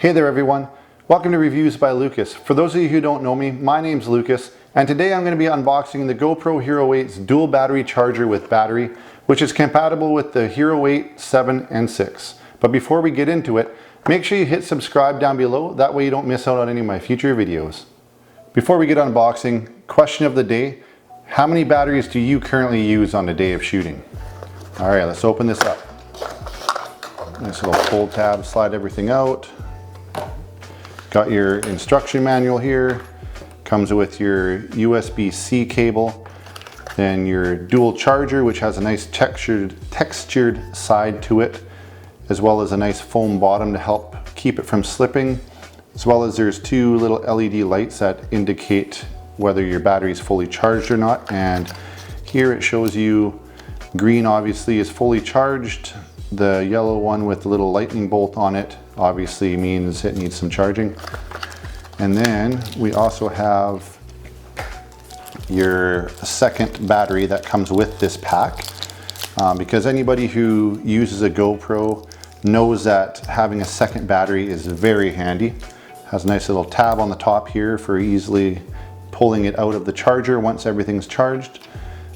Hey there everyone, welcome to Reviews by Lucus. For those of you who don't know me, my name's Lucas, and today I'm going to be unboxing the GoPro Hero 8's dual battery charger with battery, which is compatible with the Hero 8, 7, and 6. But before we get into it, make sure you hit subscribe down below, that way you don't miss out on any of my future videos. Before we get unboxing, question of the day, how many batteries do you currently use on a day of shooting? Alright, let's open this up. Nice little pull tab, slide everything out. Got your instruction manual here, comes with your USB-C cable, then your dual charger, which has a nice textured side to it, as well as a nice foam bottom to help keep it from slipping, as well as there's two little LED lights that indicate whether your battery is fully charged or not. And here it shows you green obviously is fully charged. The yellow one with the little lightning bolt on it obviously means it needs some charging. And then we also have your second battery that comes with this pack. Because anybody who uses a GoPro knows that having a second battery is very handy. Has a nice little tab on the top here for easily pulling it out of the charger once everything's charged.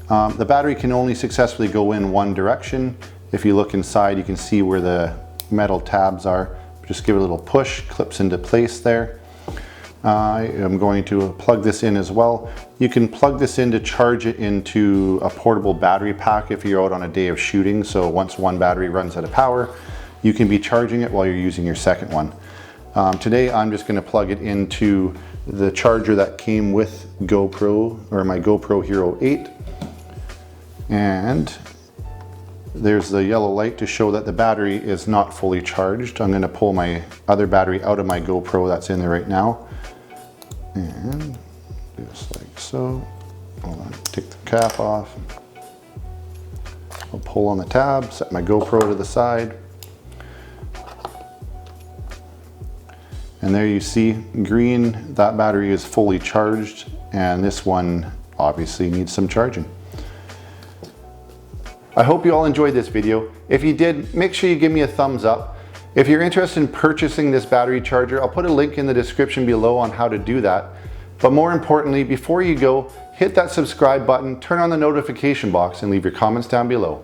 The battery can only successfully go in one direction. If you look inside, you can see where the metal tabs are. Just give it a little push, clips into place there. I am going to plug this in as well. You can plug this in to charge it into a portable battery pack if you're out on a day of shooting. So once one battery runs out of power, you can be charging it while you're using your second one. Today I'm just going to plug it into the charger that came with GoPro, or my GoPro Hero 8. And there's the yellow light to show that the battery is not fully charged. I'm going to pull my other battery out of my GoPro that's in there right now. And just like so. Hold on, take the cap off. I'll pull on the tab, set my GoPro to the side. And there you see green, that battery is fully charged, and this one obviously needs some charging. I hope you all enjoyed this video. If you did, make sure you give me a thumbs up. If you're interested in purchasing this battery charger, I'll put a link in the description below on how to do that. But more importantly, before you go, hit that subscribe button, turn on the notification box, and leave your comments down below.